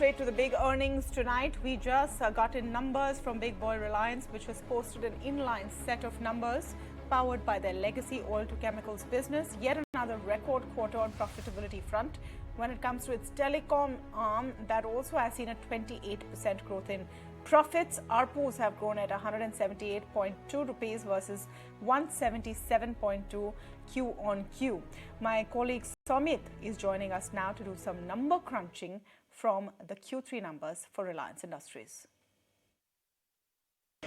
straight to the big earnings tonight. We just got in numbers from big boy Reliance, which has posted an inline set of numbers powered by their legacy oil to chemicals business. Yet another record quarter on profitability front. When it comes to its telecom arm, that also has seen a 28% growth in profits. ARPUs have grown at 178.2 rupees versus 177.2 Q on Q. My colleague Somit is joining us now to do some number crunching from the Q3 numbers for Reliance Industries.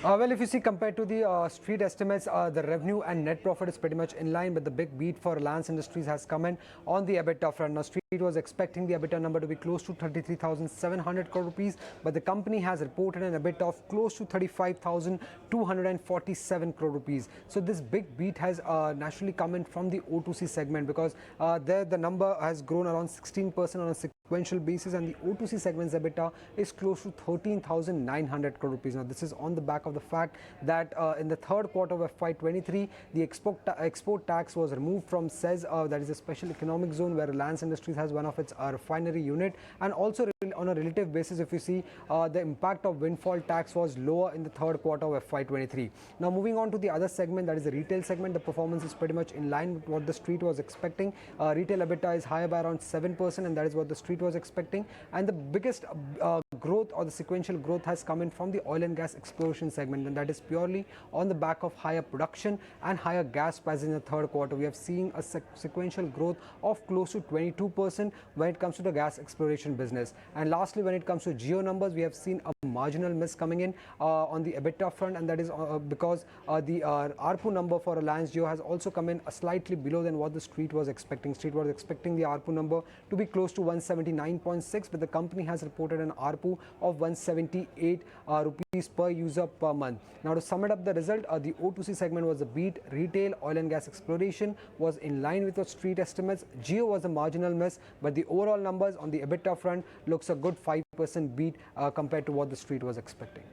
Well, if you see compared to the street estimates, the revenue and net profit is pretty much in line, but the big beat for Reliance Industries has come in on the EBITDA front. Now, street was expecting the EBITDA number to be close to 33,700 crore rupees, but the company has reported an EBITDA of close to 35,247 crore rupees. So this big beat has naturally come in from the O2C segment, because there the number has grown around 16% on a sequential basis, and the O2C segment's EBITDA is close to 13,900 crore rupees. Now, this is on the back of the fact that in the third quarter of FY23, the export tax was removed from SEZ, that is a special economic zone where Reliance Industries has one of its refinery unit, and also on a relative basis, if you see, the impact of windfall tax was lower in the third quarter of FY23. Now, moving on to the other segment, that is the retail segment, the performance is pretty much in line with what the street was expecting. Retail EBITDA is higher by around 7%, and that is what the street was expecting. And the biggest growth or the sequential growth has come in from the oil and gas exploration segment, and that is purely on the back of higher production and higher gas prices in the third quarter. We have seen a sequential growth of close to 22% when it comes to the gas exploration business. And lastly, when it comes to Jio numbers, we have seen a marginal miss coming in on the EBITDA front, and that is because the ARPU number for Reliance Jio has also come in slightly below than what the street was expecting. Street was expecting the ARPU number to be close to 179.6, but the company has reported an ARPU of 178 rupees per user per month. Now, to sum it up the result, the O2C segment was a beat. Retail, oil and gas exploration was in line with what street estimates. Jio was a marginal miss, but the overall numbers on the EBITDA front looks a good 5% beat compared to what the street was expecting.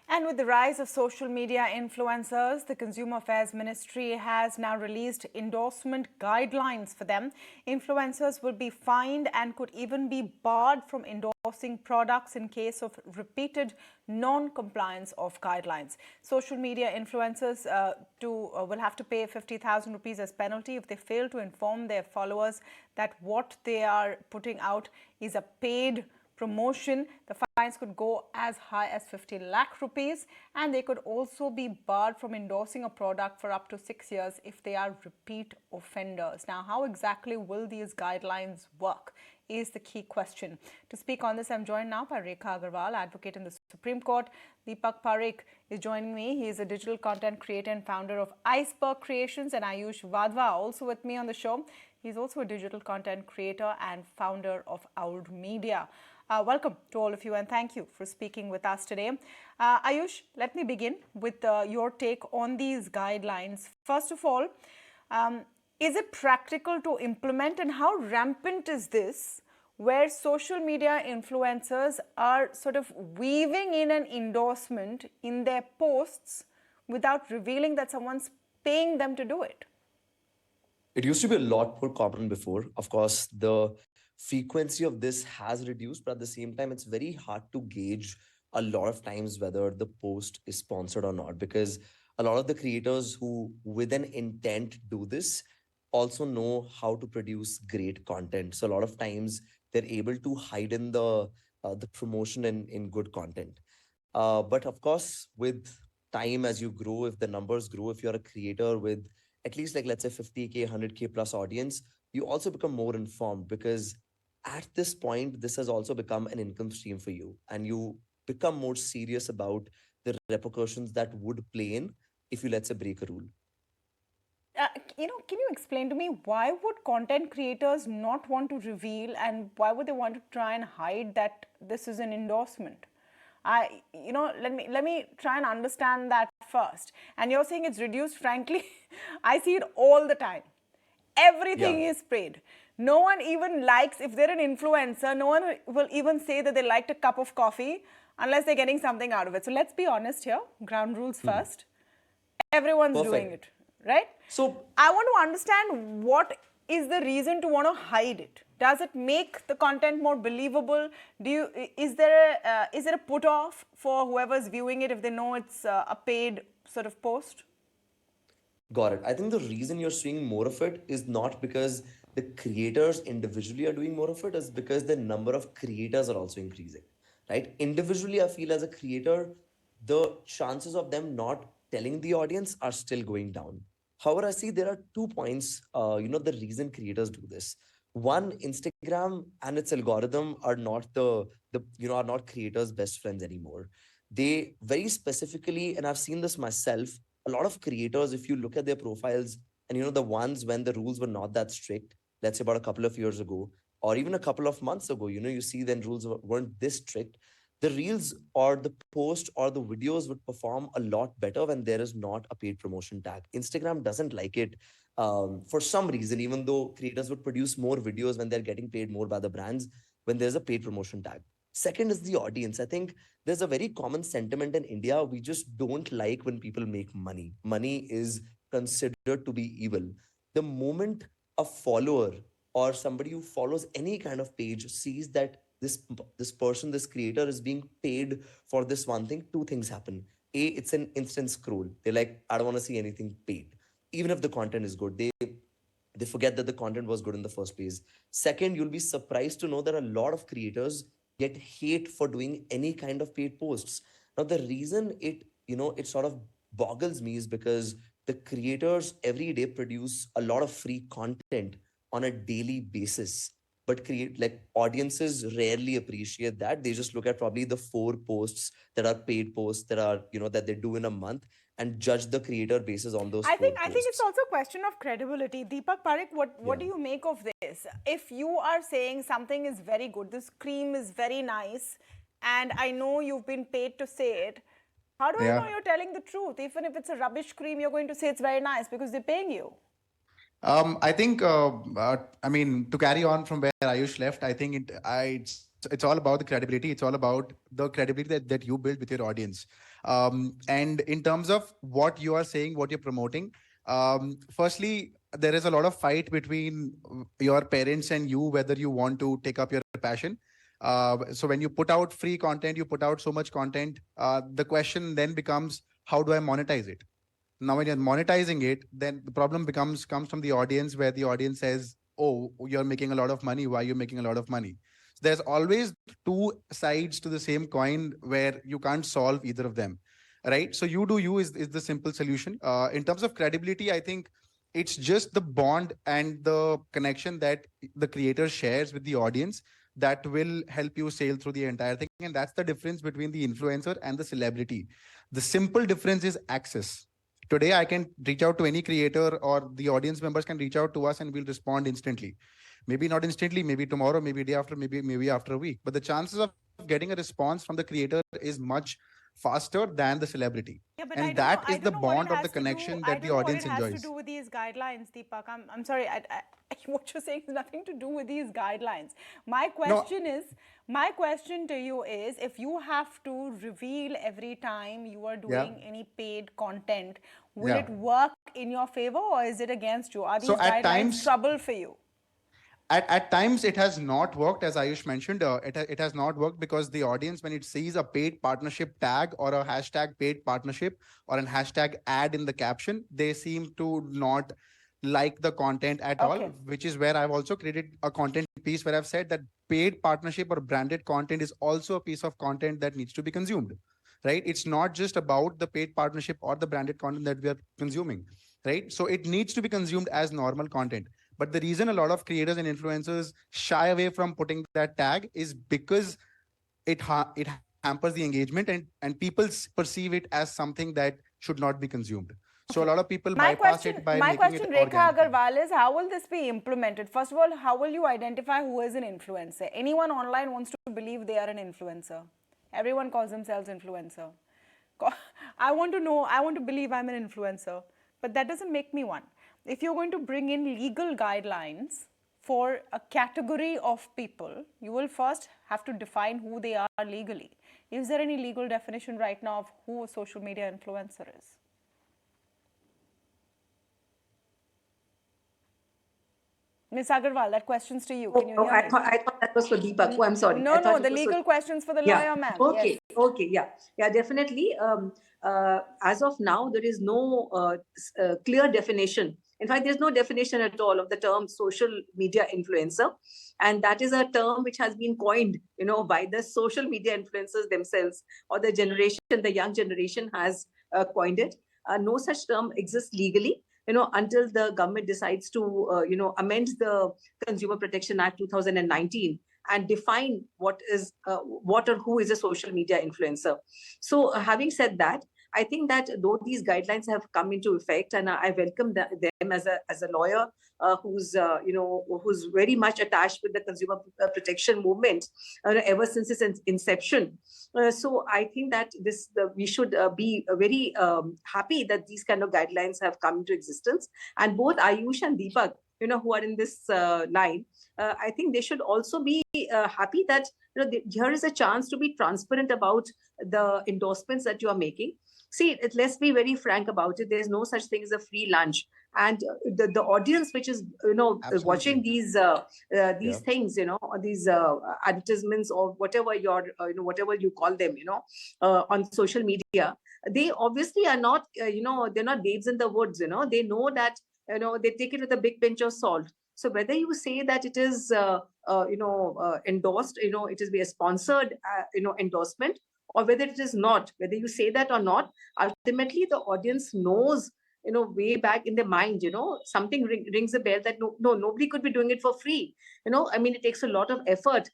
And with the rise of social media influencers, the Consumer Affairs Ministry has now released endorsement guidelines for them. Influencers will be fined and could even be barred from endorsing products in case of repeated non-compliance of guidelines. Social media influencers will have to pay 50,000 rupees as penalty if they fail to inform their followers that what they are putting out is a paid promotion. The fines could go as high as 50 lakh rupees, and they could also be barred from endorsing a product for up to 6 years if they are repeat offenders. Now, how exactly will these guidelines work is the key question. To speak on this, I'm joined now by Rekha Agarwal, advocate in the Supreme Court. Deepak Parekh is joining me. He is a digital content creator and founder of Iceberg Creations, and Ayush Vadva also with me on the show. He's also a digital content creator and founder of Owl Media. Welcome to all of you, and thank you for speaking with us today. Ayush, let me begin with your take on these guidelines. First of all, is it practical to implement, and how rampant is this, where social media influencers are sort of weaving in an endorsement in their posts without revealing that someone's paying them to do it? It used to be a lot more common before. Of course, the frequency of this has reduced, but at the same time, it's very hard to gauge a lot of times whether the post is sponsored or not, because a lot of the creators who with an intent do this also know how to produce great content. So a lot of times they're able to hide in the promotion in good content. But of course, with time, as you grow, if the numbers grow, if you're a creator with at least, like, let's say 50K, 100K plus audience, you also become more informed, because at this point, this has also become an income stream for you, and you become more serious about the repercussions that would play in if you, let's say, break a rule. Can you explain to me, why would content creators not want to reveal, and why would they want to try and hide that this is an endorsement? Let me try and understand that first. And you're saying it's reduced. Frankly, I see it all the time. Everything is paid. No one even likes, if they're an influencer, no one will even say that they liked a cup of coffee unless they're getting something out of it. So let's be honest here. Ground rules first. Everyone's doing it, right? So I want to understand, what is the reason to want to hide it? Does it make the content more believable? Is there a put off for whoever's viewing it if they know it's a paid sort of post? Got it. I think the reason you're seeing more of it is not because the creators individually are doing more of it, is because the number of creators are also increasing, right? Individually, I feel as a creator, the chances of them not telling the audience are still going down. However, I see there are 2 points, the reason creators do this. One, Instagram and its algorithm are not are not creators' best friends anymore. They very specifically, and I've seen this myself, a lot of creators, if you look at their profiles, and the ones when the rules were not that strict, let's say about a couple of years ago, or even a couple of months ago, you see then rules weren't this strict. The reels or the post or the videos would perform a lot better when there is not a paid promotion tag. Instagram doesn't like it, for some reason, even though creators would produce more videos when they're getting paid more by the brands, when there's a paid promotion tag. Second is the audience. I think there's a very common sentiment in India. We just don't like when people make money. Money is considered to be evil. The moment a follower or somebody who follows any kind of page sees that this person, this creator is being paid for this one thing, two things happen. A, it's an instant scroll. They're like, I don't want to see anything paid. Even if the content is good, they forget that the content was good in the first place. Second, you'll be surprised to know that a lot of creators get hate for doing any kind of paid posts. Now, the reason it sort of boggles me is because the creators every day produce a lot of free content on a daily basis. But create like audiences rarely appreciate that. They just look at probably the 4 posts that are paid posts that are, that they do in a month, and judge the creator basis on those I four think it's posts. also a question of credibility. Deepak Parekh, what Yeah. do you make of this? If you are saying something is very good, this cream is very nice, and I know you've been paid to say it, how do I know Yeah. you're telling the truth? Even if it's a rubbish cream, you're going to say it's very nice because they're paying you. I think, I mean, to carry on from where Ayush left, I think it's all about the credibility. It's all about the credibility that you build with your audience. And in terms of what you are saying, what you're promoting, firstly, there is a lot of fight between your parents and you, whether you want to take up your passion. So when you put out free content, you put out so much content, the question then becomes, how do I monetize it? Now when you're monetizing it, then the problem comes from the audience, where the audience says, oh, you're making a lot of money, why are you making a lot of money? So there's always two sides to the same coin, where you can't solve either of them, right? So you do you is the simple solution. In terms of credibility, I think it's just the bond and the connection that the creator shares with the audience that will help you sail through the entire thing. And that's the difference between the influencer and the celebrity. The simple difference is access. Today I can reach out to any creator, or the audience members can reach out to us, and we'll respond instantly. Maybe not instantly, maybe tomorrow, maybe day after, maybe after a week, but the chances of getting a response from the creator is much faster than the celebrity. Yeah, but And that is I the don't know what it bond of the has to do. connection I that the don't know what it audience has to enjoys. do with these guidelines, Deepak. I'm sorry. What you're saying has nothing to do with these guidelines. No. My question to you is, if you have to reveal every time you are Yeah. doing any paid content, will Yeah. it work in your favor or is it against you? Are So these guidelines trouble for you? at times it has not worked, as Ayush mentioned. It has not worked because the audience, when it sees a paid partnership tag or a hashtag paid partnership or an hashtag ad in the caption, they seem to not like the content at all, Okay. which is where I've also created a content piece where I've said that paid partnership or branded content is also a piece of content that needs to be consumed, right? It's not just about the paid partnership or the branded content that we are consuming, right? So it needs to be consumed as normal content. But the reason a lot of creators and influencers shy away from putting that tag is because it hampers the engagement, and people perceive it as something that should not be consumed. So a Okay. lot of people bypass it by My making it question, Rekha organically. Agarwal, is how will this be implemented? First of all, how will you identify who is an influencer? Anyone online wants to believe they are an influencer. Everyone calls themselves influencer. I want to know, I want to believe I'm an influencer, but that doesn't make me one. If you're going to bring in legal guidelines for a category of people, you will first have to define who they are legally. Is there any legal definition right now of who a social media influencer is? Ms. Agarwal, that question's to you. Can you hear me? I thought that was for Deepak. Oh, I'm sorry. No, the legal questions for the lawyer, ma'am. Okay. Yes. Okay. Yeah. Definitely. As of now, there is no clear definition. In fact, there's no definition at all of the term social media influencer, and that is a term which has been coined, by the social media influencers themselves, or the young generation has coined it. No such term exists legally, until the government decides to, amend the Consumer Protection Act 2019 and define what or who is a social media influencer. So, having said that, I think that though these guidelines have come into effect, and I welcome them as a lawyer who's very much attached with the consumer protection movement ever since its inception. So I think that we should be very happy that these kind of guidelines have come into existence. And both Ayush and Deepak, who are in this line, I think they should also be happy that here is a chance to be transparent about the endorsements that you are making. See, let's be very frank about it. There's no such thing as a free lunch, and the audience which is Absolutely. watching these things, or these advertisements or whatever whatever you call them, on social media, they obviously are not they're not babes in the woods. They know that they take it with a big pinch of salt. So whether you say that it is endorsed, it is a sponsored endorsement, or whether it is not, whether you say that or not, ultimately the audience knows, way back in their mind, something rings a bell that nobody could be doing it for free. I mean, it takes a lot of effort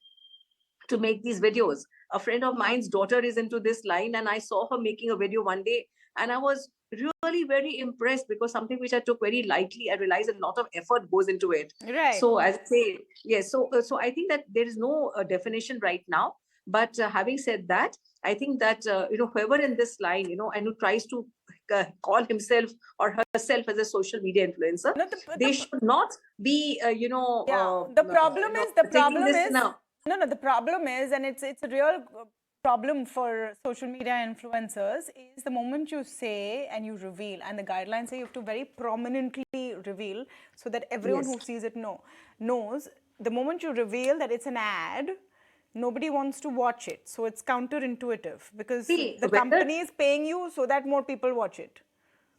to make these videos. A friend of mine's daughter is into this line, and I saw her making a video one day, and I was really very impressed, because something which I took very lightly, I realized a lot of effort goes into it. Right. So as I say, yes. So I think that there is no definition right now. But having said that, I think that whoever in this line, and who tries to call himself or herself as a social media influencer, they should not be, the problem is the problem is, and it's a real problem for social media influencers, is the moment you say and you reveal, and the guidelines say you have to very prominently reveal so that everyone who sees it knows. The moment you reveal that it's an ad, nobody wants to watch it. So it's counterintuitive, because the company is paying you so that more people watch it.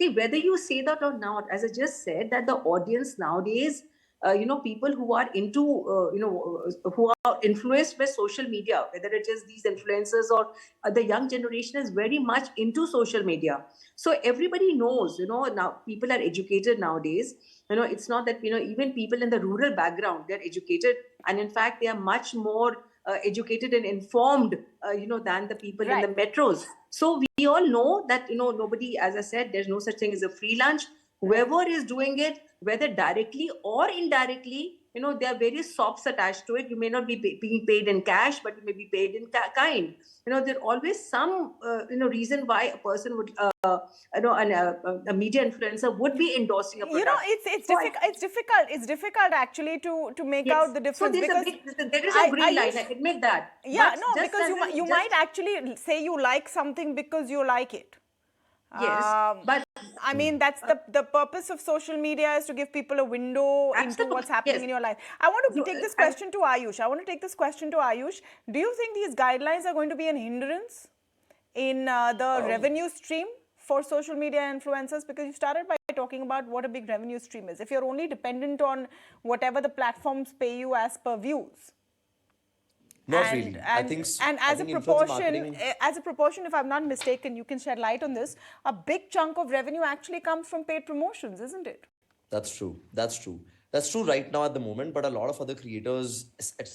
See, whether you say that or not, as I just said, that the audience nowadays, people who are into, who are influenced by social media, whether it is these influencers or the young generation, is very much into social media. So everybody knows, now people are educated nowadays. It's not that, even people in the rural background, they're educated. And in fact, they are much more educated and informed, than the people in the metros. So we all know that, nobody, as I said, there's no such thing as a free lunch. Whoever is doing it, whether directly or indirectly, there are various sops attached to it. You may not be being paid in cash, but you may be paid in kind. There's always some, reason why a person would, a media influencer would be endorsing a product. It's difficult actually to make out the difference. So there is a green line. I admit that. Yeah, because you might actually say you like something because you like it. Yes, but I mean, that's the purpose of social media, is to give people a window into what's happening in your life. I want to take this question to Ayush. Do you think these guidelines are going to be an hindrance in the revenue stream for social media influencers? Because you started by talking about what a big revenue stream is. If you're only dependent on whatever the platforms pay you as per views. Not really. I think as a proportion, if I'm not mistaken, you can shed light on this, a big chunk of revenue actually comes from paid promotions, isn't it? That's true. That's true right now at the moment, but a lot of other creators,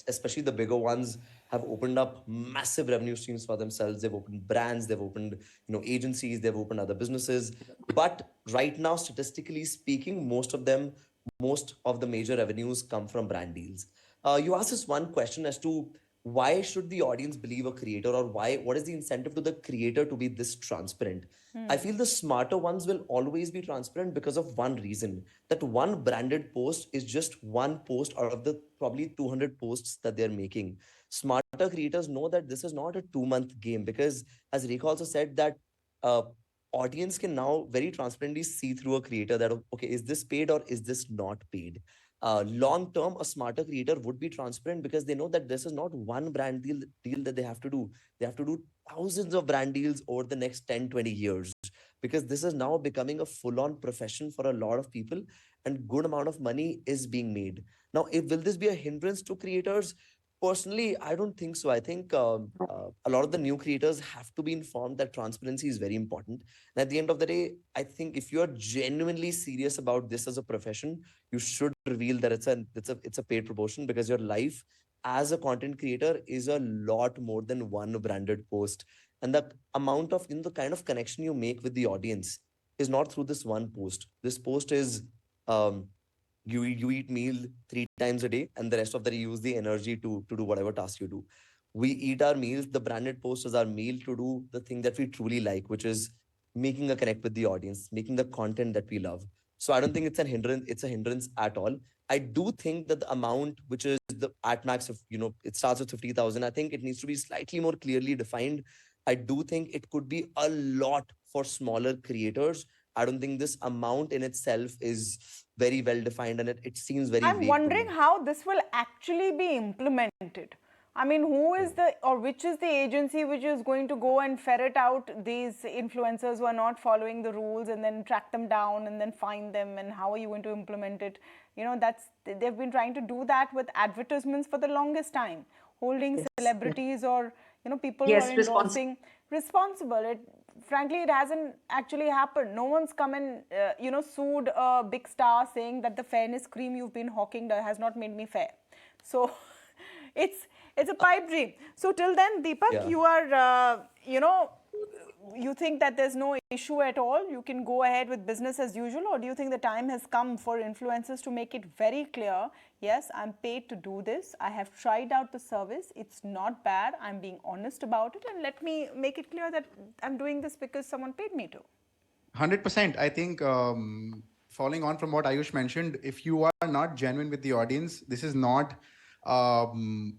especially the bigger ones, have opened up massive revenue streams for themselves. They've opened brands, they've opened, agencies, they've opened other businesses. But right now, statistically speaking, most of the major revenues come from brand deals. You asked us one question as to why should the audience believe a creator, or what is the incentive to the creator to be this transparent? I feel the smarter ones will always be transparent because of one reason, that one branded post is just one post out of the probably 200 posts that they're making. Smarter creators know that this is not a 2-month game, because as Rekha also said, that audience can now very transparently see through a creator that, okay, is this paid or is this not paid? long term, a smarter creator would be transparent because they know that this is not one brand deal that they have to do. They have to do thousands of brand deals over the next 10, 20 years, because this is now becoming a full-on profession for a lot of people, and good amount of money is being made. Now, if will this be a hindrance to creators? Personally, I don't think so. I think a lot of the new creators have to be informed that transparency is very important. And at the end of the day, I think if you are genuinely serious about this as a profession, you should reveal that it's a paid promotion, because your life as a content creator is a lot more than one branded post. And the amount of the kind of connection you make with the audience is not through this one post. This post is um, you eat meal 3 times a day, and the rest of that you use the energy to do whatever task you do. We eat our meals. The branded post is our meal to do the thing that we truly like, which is making a connect with the audience, making the content that we love. So I don't think it's a hindrance at all. I do think that the amount, which is the at max of, it starts with 50,000, I think it needs to be slightly more clearly defined. I do think it could be a lot for smaller creators. I don't think this amount in itself is very well defined, and it seems very I'm vague to wondering me. how this will actually be implemented. I mean, who is the, or which is the agency which is going to go and ferret out these influencers who are not following the rules and then track them down and then fine them, and how are you going to implement it? They've been trying to do that with advertisements for the longest time, holding Yes. celebrities or, people who are Yes, response. endorsing responsible. Frankly, it hasn't actually happened. No one's come and sued a big star saying that the fairness cream you've been hawking has not made me fair. So it's a pipe dream. So till then, Deepak, Yeah. you are you think that there's no issue at all? You can go ahead with business as usual, or do you think the time has come for influencers to make it very clear, yes, I'm paid to do this, I have tried out the service, it's not bad, I'm being honest about it, and let me make it clear that I'm doing this because someone paid me to? 100%. I think following on from what Ayush mentioned, if you are not genuine with the audience, this is not a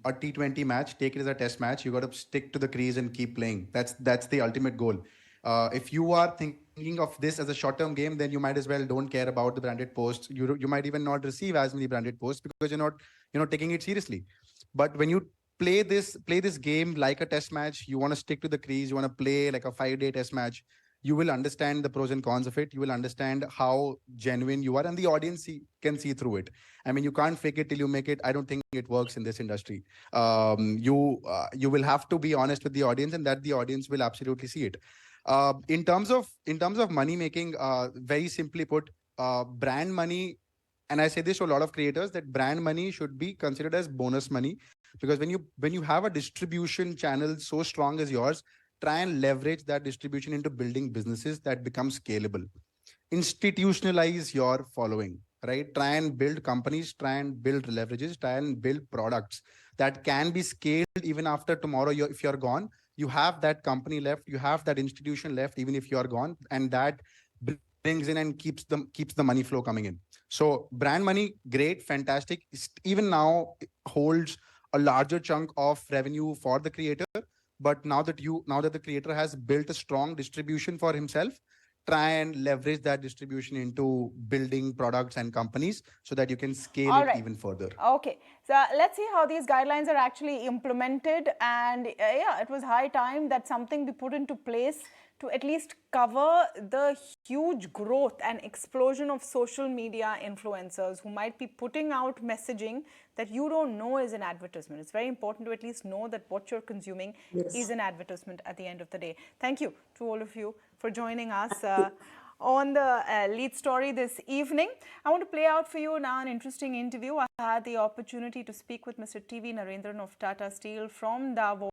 T20 match. Take it as a test match. You got to stick to the crease and keep playing. That's the ultimate goal. If you are thinking of this as a short-term game, then you might as well don't care about the branded posts. You might even not receive as many branded posts because you're not taking it seriously. But when you play this game like a test match, you want to stick to the crease. You want to play like a 5-day test match. You will understand the pros and cons of it. You will understand how genuine you are, and the audience can see through it. I mean, you can't fake it till you make it. I don't think it works in this industry. You will have to be honest with the audience, and that the audience will absolutely see it. In terms of money making, very simply put, brand money, and I say this to a lot of creators, that brand money should be considered as bonus money, because when you have a distribution channel so strong as yours, try and leverage that distribution into building businesses that become scalable. Institutionalize your following, right? Try and build companies, try and build leverages, try and build products that can be scaled even after tomorrow. If you're gone, you have that company left, you have that institution left, even if you're gone, and that brings in and keeps the money flow coming in. So brand money, great, fantastic. Even now holds a larger chunk of revenue for the creator. But now that the creator has built a strong distribution for himself, try and leverage that distribution into building products and companies so that you can scale All it right. even further. Okay. So let's see how these guidelines are actually implemented. And yeah, it was high time that something be put into place to at least cover the huge growth and explosion of social media influencers who might be putting out messaging that you don't know is an advertisement. It's very important to at least know that what you're consuming is Yes. an advertisement at the end of the day. Thank you to all of you for joining us on the lead story this evening. I want to play out for you now an interesting interview. I had the opportunity to speak with Mr. TV Narendran of Tata Steel from Davos.